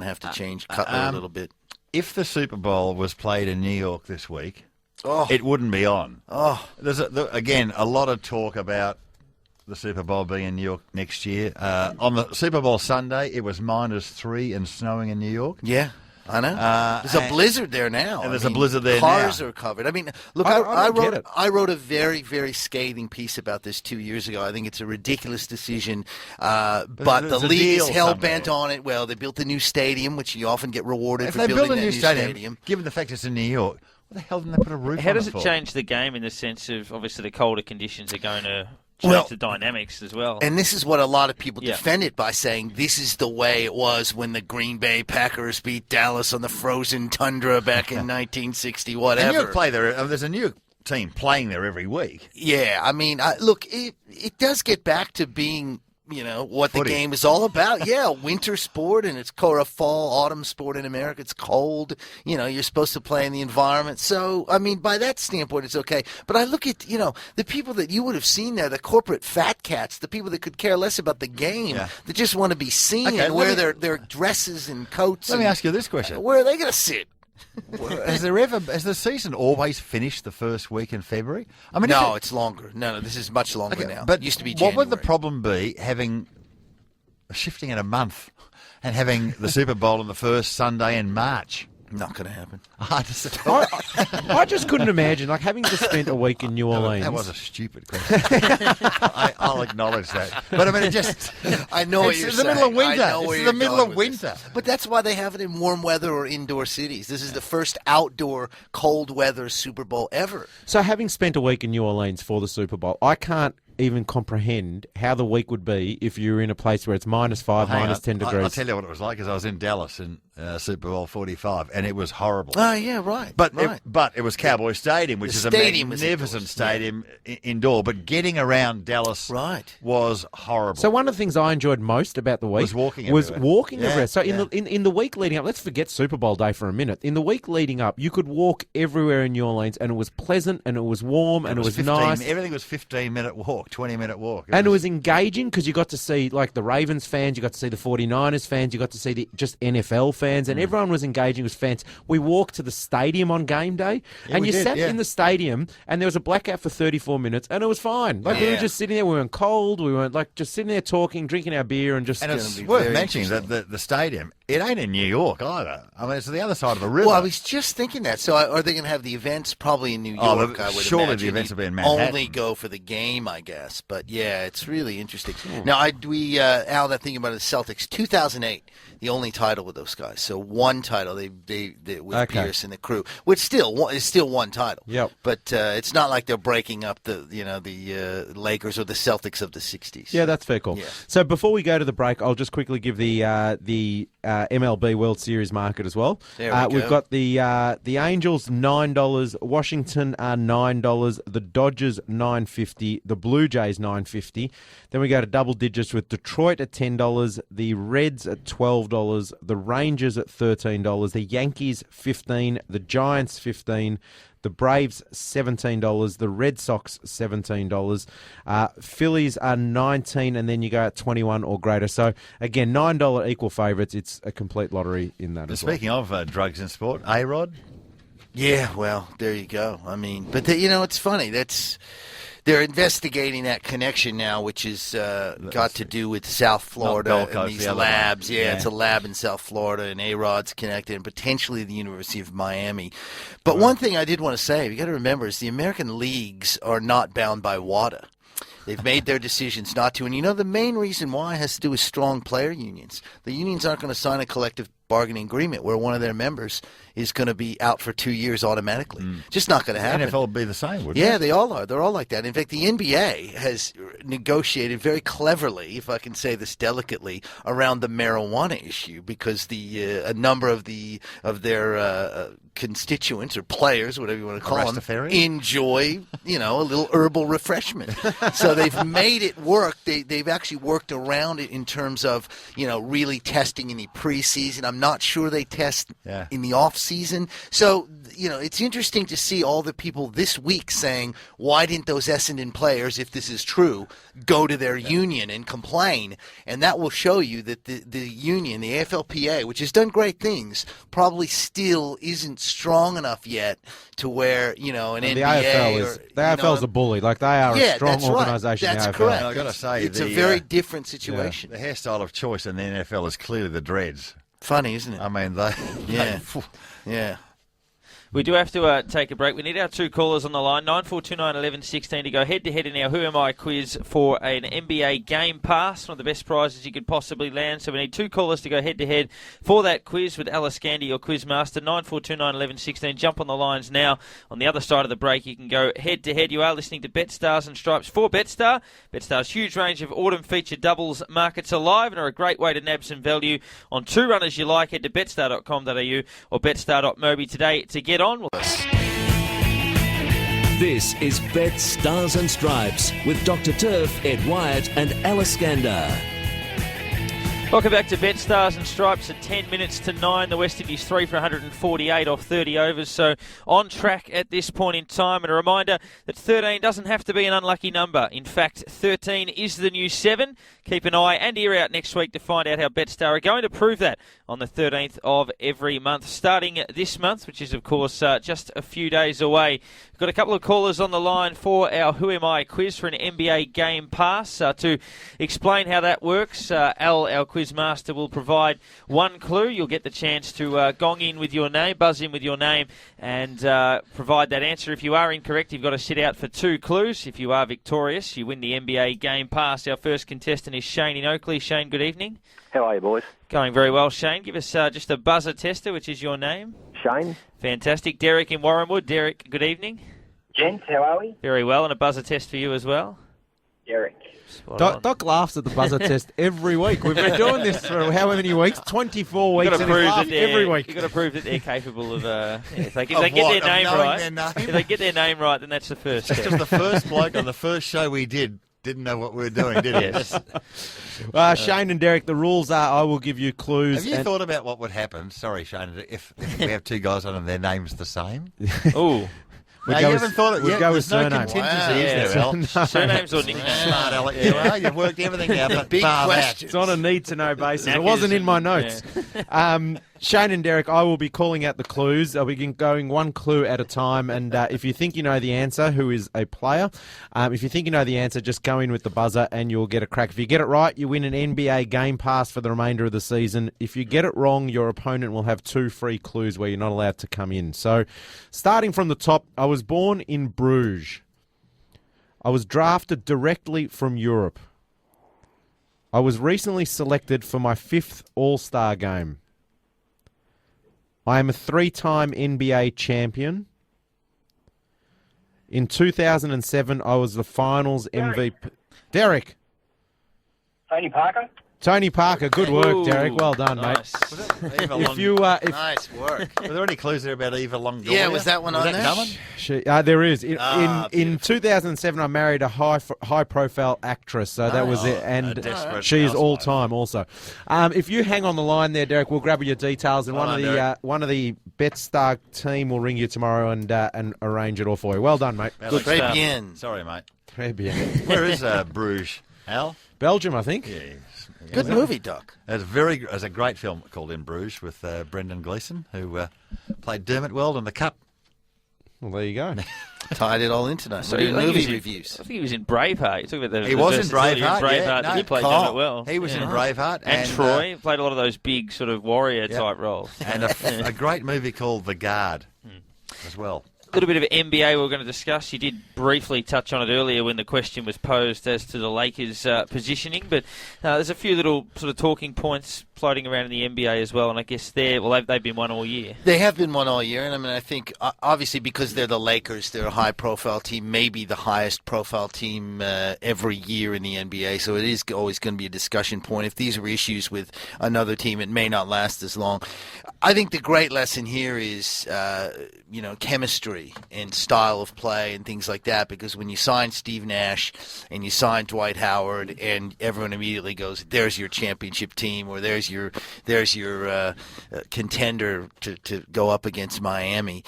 to have to change Cutler a little bit. If the Super Bowl was played in New York this week, Oh. it wouldn't be on. Oh. There's, again, a lot of talk about the Super Bowl being in New York next year. On the Super Bowl Sunday, it was -3 and snowing in New York. Yeah. I know. There's a blizzard there now. And there's a blizzard there cars now. Are covered. I mean, look, I wrote a very, very scathing piece about this 2 years ago. I think it's a ridiculous decision, but the league is hell-bent on it. Well, they built a new stadium, which you often get rewarded for building that new stadium. Given the fact it's in New York, what the hell didn't they put a roof on it for? How does it change the game in the sense of, obviously, the colder conditions are going to change the dynamics as well? And this is what a lot of people defend it by saying this is the way it was when the Green Bay Packers beat Dallas on the frozen tundra back in 1960, whatever. And New York play there. There's a New York team playing there every week. Yeah, I mean, look, it does get back to being, what the game is all about. Yeah, winter sport, and it's a fall, autumn sport in America. It's cold. You're supposed to play in the environment. So, I mean, by that standpoint, it's okay. But I look at, the people that you would have seen there, the corporate fat cats, the people that could care less about the game, that just want to be seen and wear their dresses and coats. Let me ask you this question. Where are they going to sit? Has the season always finished the first week in February? I mean, no, it's longer. No, this is much longer now. But it used to be January. What would the problem be shifting it a month and having the Super Bowl on the first Sunday in March? Not going to happen. I just couldn't imagine, having just spent a week in New Orleans. That was a stupid question. I'll acknowledge that. But I mean, I know what you're saying. It's the middle of winter. It's the middle of winter. But that's why they have it in warm weather or indoor cities. This is the first outdoor cold weather Super Bowl ever. So having spent a week in New Orleans for the Super Bowl, I can't even comprehend how the week would be if you were in a place where it's -5, -10 degrees. I'll tell you what it was like, because I was in Dallas in Super Bowl 45, and it was horrible. Oh, yeah, right. But it was Cowboy Stadium, which is a magnificent stadium indoor. But getting around Dallas was horrible. So one of the things I enjoyed most about the week was walking everywhere. So in the week leading up, let's forget Super Bowl day for a minute. In the week leading up, you could walk everywhere in New Orleans, and it was pleasant, and it was warm, and it was nice. Everything was 15-minute walk. 20-minute walk. It was engaging because you got to see the Ravens fans, you got to see the 49ers fans, you got to see the just NFL fans, and everyone was engaging with fans. We walked to the stadium on game day, and you sat in the stadium, and there was a blackout for 34 minutes, and it was fine. We were just sitting there, we weren't cold, we weren't just sitting there talking, drinking our beer, and just... And it's worth mentioning that the stadium, it ain't in New York either. I mean, it's on the other side of the river. Well, I was just thinking that. So are they going to have the events probably in New York? I would surely imagine. The events will be in Manhattan. Only go for the game, I guess. But yeah, it's really interesting. Now, Al, that thing about the Celtics, 2008, the only title with those guys. So one title with Pierce and the crew, which is still one title. Yep. But it's not like they're breaking up the Lakers or the Celtics of the 60s. Yeah, that's fair call. Yeah. So before we go to the break, I'll just quickly give the MLB World Series market as well. We've got the Angels $9, Washington are $9, the Dodgers $9.50, the Blue Jays $9.50. Then we go to double digits with Detroit at $10, the Reds at $12, the Rangers at $13, the Yankees $15, the Giants $15. The Braves, $17. The Red Sox, $17. Phillies are $19, and then you go at 21 or greater. So, again, $9 equal favourites. It's a complete lottery in that as well. Speaking of drugs in sport, A-Rod? Yeah, well, there you go. I mean, but it's funny. They're investigating that connection now, which is got to do with South Florida and these labs. Yeah, it's a lab in South Florida, and A-Rod's connected, and potentially the University of Miami. But one thing I did want to say, you got to remember, is the American leagues are not bound by WADA. They've made their decisions not to. And the main reason why has to do with strong player unions. The unions aren't going to sign a collective bargaining agreement where one of their members is going to be out for 2 years automatically. Just not going to happen. NFL will be the same, wouldn't it? Yeah, they all are. They're all like that. In fact, the NBA has negotiated very cleverly, if I can say this delicately, around the marijuana issue because a number of their constituents or players, whatever you want to call them, enjoy a little herbal refreshment. So they've made it work. They've actually worked around it in terms of really testing in the preseason. I'm not sure they test in the off season. So, it's interesting to see all the people this week saying, why didn't those Essendon players, if this is true, go to their union and complain? And that will show you that the union, the AFLPA, which has done great things, probably still isn't strong enough yet to where, an NBA the AFL's a bully. Like, they are a strong organisation. That's the AFL. correct. I've got to say, it's a very different situation. The hairstyle of choice in the NFL is clearly the dreads. Funny, isn't it? I mean, Yeah. We do have to take a break. We need our two callers on the line, 9429 11 16, to go head-to-head in our Who Am I quiz for an NBA Game Pass, one of the best prizes you could possibly land. So we need two callers to go head-to-head for that quiz with Alice Gandy, your quiz master, 9429 11 16. Jump on the lines now. On the other side of the break, you can go head-to-head. You are listening to Betstars and Stripes for Betstar. Betstar's huge range of autumn feature doubles markets are live and are a great way to nab some value on two runners you like. Head to betstar.com.au or betstar.mobi today to get on with us. This is Bet Stars and Stripes with Dr. Turf, Ed Wyatt and Alice Gander. Welcome back to Betstars and Stripes at 10 minutes to 9. The West Indies 3 for 148 off 30 overs, so on track at this point in time. And a reminder that 13 doesn't have to be an unlucky number. In fact, 13 is the new 7. Keep an eye and ear out next week to find out how Betstar are going to prove that on the 13th of every month. Starting this month, which is, of course, just a few days away. We've got a couple of callers on the line for our Who Am I quiz for an NBA Game Pass. To explain how that works, Al, our quiz master, will provide one clue. You'll get the chance to gong in with your name, buzz in with your name, and provide that answer. If you are incorrect, you've got to sit out for two clues. If you are victorious, you win the NBA Game Pass. Our first contestant is Shane in Oakley. Shane, good evening. How are you, boys? Going very well, Shane. Give us just a buzzer tester, which is your name. Shane. Fantastic. Derek in Warrenwood. Derek, good evening. Gents, how are we? Very well, and a buzzer test for you as well. Derek. Doc laughs at the buzzer test every week. We've been doing this for how many weeks? 24 weeks, and he laughs every week. You've got to prove that they're capable of... if they get their name right, if they get their name right, then that's the first step. Just the first bloke on the first show we didn't know what we were doing, did he? Yes. Shane and Derek, the rules are I will give you clues. Have you thought about what would happen? Sorry, Shane, if we have two guys on and their names the same? Ooh. No, you haven't thought it yet. There's no surname. contingency, is there, Al? No. Surnames or nicknames? Smart, Alec, you are. You've worked everything out. But Big bar question. It's on a need-to-know basis. It wasn't in my notes. Yeah. Shane and Derek, I will be calling out the clues. I'll be going one clue at a time, and if you think you know the answer, who is a player, if you think you know the answer, just go in with the buzzer and you'll get a crack. If you get it right, you win an NBA Game Pass for the remainder of the season. If you get it wrong, your opponent will have 2 free clues where you're not allowed to come in. So, starting from the top, I was born in Bruges. I was drafted directly from Europe. I was recently selected for my 5th All-Star game. I am a 3-time NBA champion. In 2007, I was the finals MVP. Derek. Tony Parker. Tony Parker. Good work, Ooh, Derek. Well done, nice. mate. Nice work. Were there any clues there about Eva Longoria? Yeah, was that one on there? Coming? There is. In 2007, I married a high-profile actress, so that was it. And she is all-time also. If you hang on the line there, Derek, we'll grab your details, and one of the Betstar team will ring you tomorrow and arrange it all for you. Well done, mate. Good stuff. Bien. Sorry, mate. Très bien. Where is Bruges, Al? Belgium, I think. Yeah. Good movie, Doc. There's a great film called In Bruges with Brendan Gleeson, who played Dermot Weld in The Cup. Well, there you go. Tied it all in tonight. So movie reviews. I think he was in Braveheart. You talk about he was in Braveheart. He played Dermot well. He was in Braveheart. And Troy played a lot of those big sort of warrior-type roles. And a great movie called The Guard as well. A little bit of NBA we're going to discuss. You did briefly touch on it earlier when the question was posed as to the Lakers' positioning, but there's a few little sort of talking points floating around in the NBA as well, and I guess they've been one all year. They have been one all year, and I mean, I think obviously because they're the Lakers, they're a high-profile team, maybe the highest-profile team every year in the NBA, so it is always going to be a discussion point. If these are issues with another team, it may not last as long. I think the great lesson here is, chemistry and style of play and things like that, because when you sign Steve Nash and you sign Dwight Howard and everyone immediately goes, there's your championship team or there's there's your contender to go up against Miami.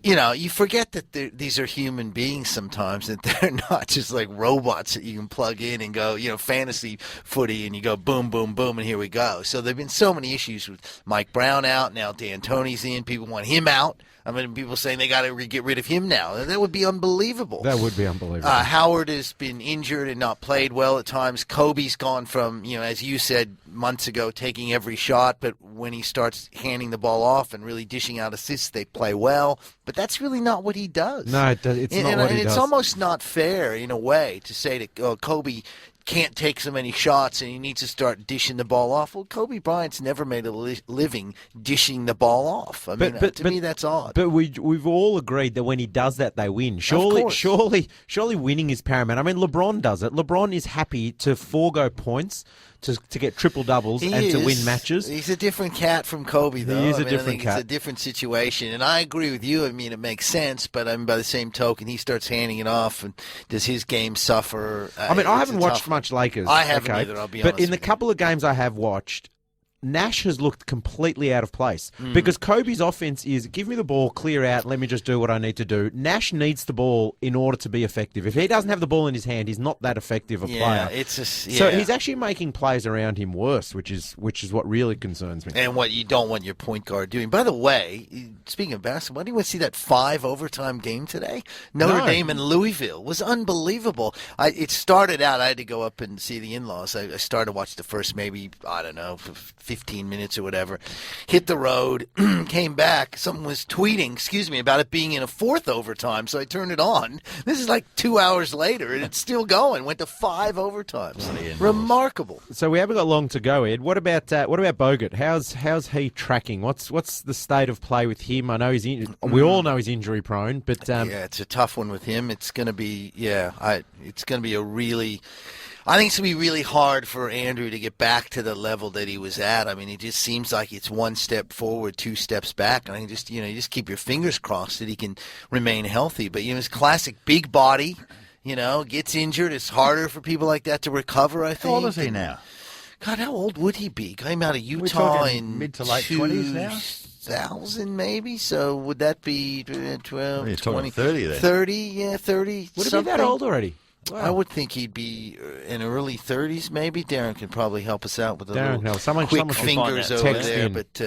You know, you forget that these are human beings sometimes, that they're not just like robots that you can plug in and go, you know, fantasy footy, and you go boom, boom, boom, and here we go. So there have been so many issues with Mike Brown out. Now D'Antoni's in. People want him out. I mean, people saying they got to get rid of him now. That would be unbelievable. That would be unbelievable. Howard has been injured and not played well at times. Kobe's gone from, you know, as you said months ago, taking every shot, but when he starts handing the ball off and really dishing out assists, they play well. But that's really not what he does. No, it's not what he does. And it's almost not fair, in a way, to say that Kobe can't take so many shots and he needs to start dishing the ball off. Well, Kobe Bryant's never made a living dishing the ball off. I mean, to me, that's odd. But we've all agreed that when he does that, they win. Surely winning is paramount. I mean, LeBron does it. LeBron is happy to forego points to get triple doubles to win matches. He's a different cat from Kobe, though. He is a different cat. It's a different situation, and I agree with you. I mean, it makes sense, but I mean, by the same token, he starts handing it off, and does his game suffer? I mean, I haven't watched much Lakers. I haven't either, I'll be honest. But in the couple of games I have watched, Nash has looked completely out of place because Kobe's offense is give me the ball, clear out, let me just do what I need to do. Nash needs the ball in order to be effective. If he doesn't have the ball in his hand, he's not that effective a player. So he's actually making plays around him worse, which is what really concerns me. And what you don't want your point guard doing. By the way, speaking of basketball, anyone see that 5 overtime game today? Notre Dame and Louisville was unbelievable. It started out, I had to go up and see the in-laws. I started to watch the first maybe, I don't know, 15 minutes or whatever, hit the road, came back. Someone was tweeting, about it being in a 4th overtime, so I turned it on. This is like 2 hours later, and it's still going. Went to 5 overtimes. Remarkable. So we haven't got long to go, Ed. What about Bogut? How's he tracking? What's the state of play with him? I know we all know he's injury prone, but yeah, it's a tough one with him. It's going to be I think it's going to be really hard for Andrew to get back to the level that he was at. I mean, it just seems like it's 1 step forward, 2 steps back. And I think you just keep your fingers crossed that he can remain healthy. But, his classic big body, gets injured. It's harder for people like that to recover, I think. How old is he now? God, how old would he be? Came out of Utah in mid to late 20s now? 2000 maybe, so would that be 12, He's 20, 30 then. 30, yeah, 30. Would he be that old already? Wow. I would think he'd be in early 30s, maybe. Darren can probably help us out with someone quick fingers over there. But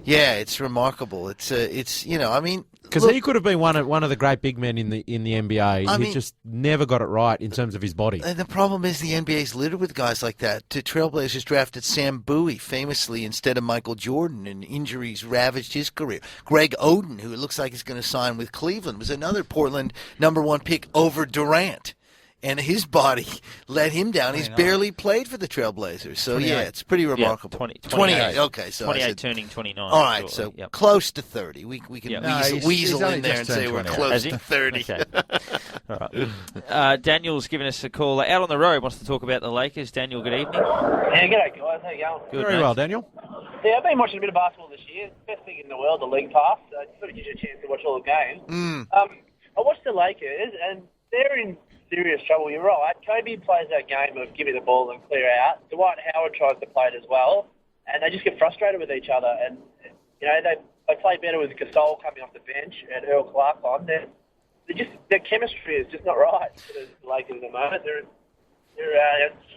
yeah, it's remarkable. It's because he could have been one of the great big men in the NBA. He just never got it right in terms of his body. And the problem is the NBA's littered with guys like that. The Trailblazers drafted Sam Bowie famously instead of Michael Jordan, and injuries ravaged his career. Greg Oden, who it looks like is going to sign with Cleveland, was another Portland #1 pick over Durant. And his body let him down. He's barely played for the Trailblazers. So, it's pretty remarkable. 28. Okay, so 28 turning 29. All right, so close to 30. We can weasel in there and say we're close to 30. Okay. All right. Daniel's given us a call. Out on the road, wants to talk about the Lakers. Daniel, good evening. Yeah, g'day, guys. How you going? Good, Very well, Daniel. Yeah, I've been watching a bit of basketball this year. Best thing in the world, the League Pass. So it sort of gives you a chance to watch all the games. I watched the Lakers, and they're in serious trouble. You're right. Kobe plays that game of give me the ball and clear out. Dwight Howard tries to play it as well, and they just get frustrated with each other. And they play better with Gasol coming off the bench and Earl Clark on. Their chemistry is just not right for the Lakers at the moment.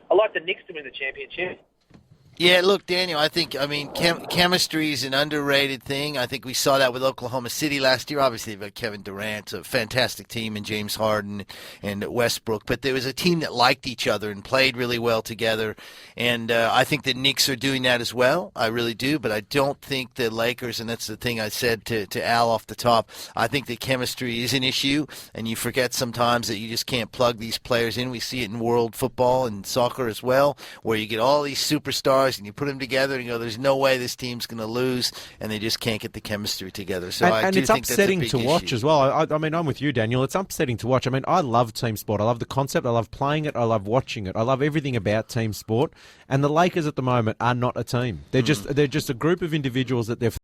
I like the Knicks to win the championship. Yeah, look, Daniel, I think, chemistry is an underrated thing. I think we saw that with Oklahoma City last year. Obviously, they've got Kevin Durant, a fantastic team, and James Harden and Westbrook. But there was a team that liked each other and played really well together. And I think the Knicks are doing that as well. I really do. But I don't think the Lakers, and that's the thing I said to Al off the top, I think the chemistry is an issue. And you forget sometimes that you just can't plug these players in. We see it in world football and soccer as well, where you get all these superstars and you put them together and you go, there's no way this team's going to lose, and they just can't get the chemistry together. So I do it's think upsetting that's a big to watch issue. as well. I'm with you, Daniel. It's upsetting to watch. I love team sport. I love the concept. I love playing it. I love watching it. I love everything about team sport. And the Lakers at the moment are not a team. They're just a group of individuals that they've